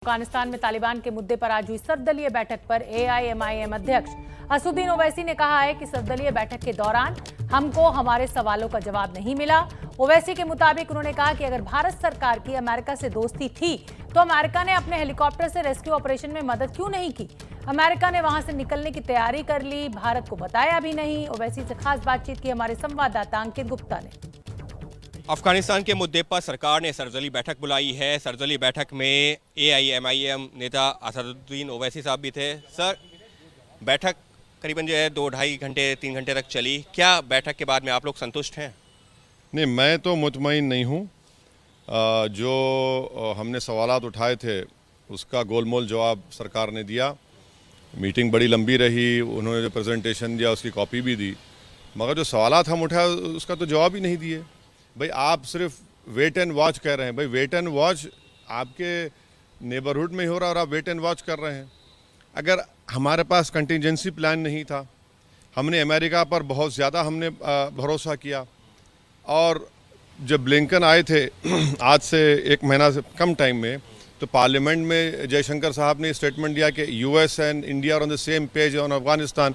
अफगानिस्तान में तालिबान के मुद्दे पर आज हुई सर्वदलीय बैठक पर एआईएमआईएम अध्यक्ष असदुद्दीन ओवैसी ने कहा है कि सर्वदलीय बैठक के दौरान हमको हमारे सवालों का जवाब नहीं मिला। ओवैसी के मुताबिक उन्होंने कहा कि अगर भारत सरकार की अमेरिका से दोस्ती थी तो अमेरिका ने अपने हेलीकॉप्टर से रेस्क्यू ऑपरेशन में मदद क्यों नहीं की। अमेरिका ने वहां से निकलने की तैयारी कर ली, भारत को बताया भी नहीं। ओवैसी से खास बातचीत की हमारे संवाददाता अंकित गुप्ता ने। अफगानिस्तान के मुद्दे पर सरकार ने सर्वदलीय बैठक बुलाई है। सर्वदलीय बैठक में एआईएमआईएम नेता असदुद्दीन ओवैसी साहब भी थे। सर, बैठक करीबन जो है 2-2.5 घंटे 3 घंटे तक चली। क्या बैठक के बाद में आप लोग संतुष्ट हैं? नहीं, मैं तो मुतमईन नहीं हूँ। जो हमने सवालात उठाए थे उसका गोलमोल जवाब सरकार ने दिया। मीटिंग बड़ी लंबी रही, उन्होंने जो प्रेजेंटेशन दिया उसकी कॉपी भी दी, मगर जो सवालात हम उठाए उसका तो जवाब ही नहीं दिए। भाई आप सिर्फ वेट एंड वॉच कह रहे हैं। भाई वेट एंड वॉच आपके नेबरहुड में ही हो रहा है और आप वेट एंड वॉच कर रहे हैं। अगर हमारे पास कंटिजेंसी प्लान नहीं था, हमने अमेरिका पर बहुत ज़्यादा हमने भरोसा किया, और जब ब्लिंकन आए थे आज से 1 महीना से कम टाइम में, तो पार्लियामेंट में जयशंकर साहब ने स्टेटमेंट दिया कि US and India are on the same page on Afghanistan.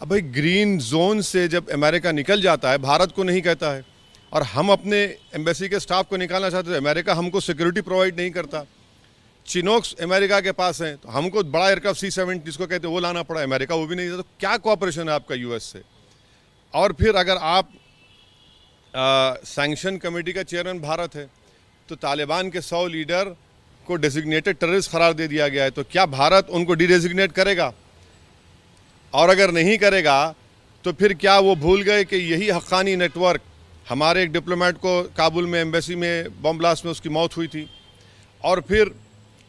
अब भाई ग्रीन जोन से जब अमेरिका निकल जाता है, भारत को नहीं कहता है, और हम अपने एम्बेसी के स्टाफ को निकालना चाहते थे, अमेरिका हमको सिक्योरिटी प्रोवाइड नहीं करता। चिनोक्स अमेरिका के पास हैं, तो हमको बड़ा एयरक्राफ्ट C-17 जिसको कहते हैं वो लाना पड़ा, अमेरिका वो भी नहीं देता। तो क्या कोऑपरेशन है आपका यूएस से? और फिर अगर आप सैंक्शन कमेटी का चेयरमैन भारत है, तो तालिबान के 100 लीडर को डेजिग्नेटेड टेररिस्ट करार दे दिया गया है, तो क्या भारत उनको डिडेजिग्नेट करेगा? और अगर नहीं करेगा तो फिर क्या वो भूल गए कि यही हक्कानी नेटवर्क, हमारे एक डिप्लोमेट को काबुल में एम्बेसी में बम ब्लास्ट में उसकी मौत हुई थी।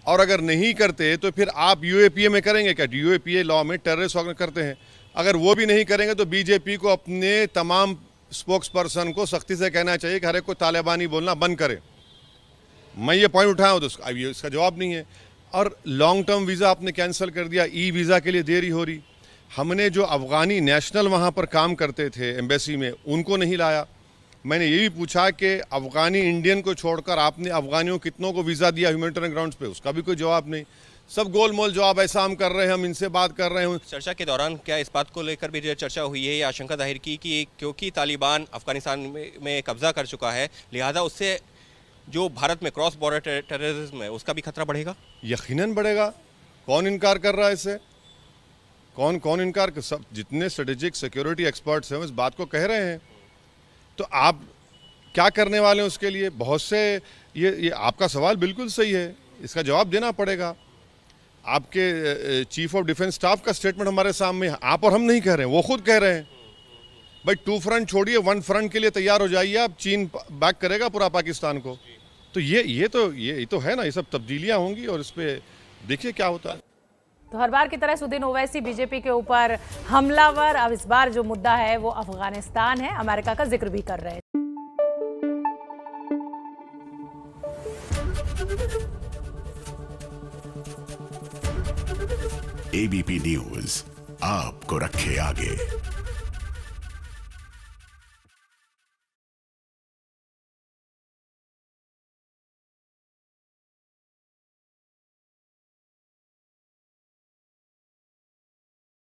और अगर नहीं करते तो फिर आप यूएपीए में करेंगे क्या? यूएपीए लॉ में टेररिस्ट ऑर्गन करते हैं। अगर वो भी नहीं करेंगे तो बीजेपी को अपने तमाम स्पोक्स पर्सन को सख्ती से कहना चाहिए कि हर एक को तालिबानी बोलना बंद करे। मैं ये पॉइंट उठाया हूँ तो इसका जवाब नहीं है। और लॉन्ग टर्म वीज़ा आपने कैंसिल कर दिया, ई वीज़ा के लिए देरी हो रही। हमने जो अफ़गानी नेशनल वहाँ पर काम करते थे एम्बेसी में, उनको नहीं लाया। मैंने ये भी पूछा कि अफ़गानी इंडियन को छोड़कर आपने अफ़गानियों कितनों को वीज़ा दिया ह्यूमैनिटेरियन ग्राउंड्स पे, उसका भी कोई जवाब नहीं। सब गोलमोल जवाब, ऐसा हम कर रहे हैं, हम इनसे बात कर रहे हैं। चर्चा के दौरान क्या इस बात को लेकर भी जो चर्चा हुई है, ये आशंका जाहिर की कि क्योंकि तालिबान अफगानिस्तान में कब्जा कर चुका है, लिहाजा उससे जो भारत में क्रॉस बॉर्डर टेररिज्म है उसका भी खतरा बढ़ेगा? यकीनन बढ़ेगा। कौन इनकार कर रहा है इससे? कौन इनकार? सब जितने स्ट्रेटेजिक सिक्योरिटी एक्सपर्ट्स हैं इस बात को कह रहे हैं। तो आप क्या करने वाले हैं उसके लिए? बहुत से ये आपका सवाल बिल्कुल सही है, इसका जवाब देना पड़ेगा। आपके चीफ ऑफ डिफेंस स्टाफ का स्टेटमेंट हमारे सामने है, आप और हम नहीं कह रहे हैं, वो खुद कह रहे हैं। भाई 2 फ्रंट छोड़िए, 1 फ्रंट के लिए तैयार हो जाइए आप। चीन बैक करेगा पूरा पाकिस्तान को। तो ये तो है ना, ये सब तब्दीलियां होंगी और इस पर देखिए क्या होता है। तो हर बार की तरह असदुद्दीन ओवैसी बीजेपी के ऊपर हमलावर। अब इस बार जो मुद्दा है वो अफगानिस्तान है, अमेरिका का जिक्र भी कर रहे हैं। एबीपी न्यूज आपको रखे आगे।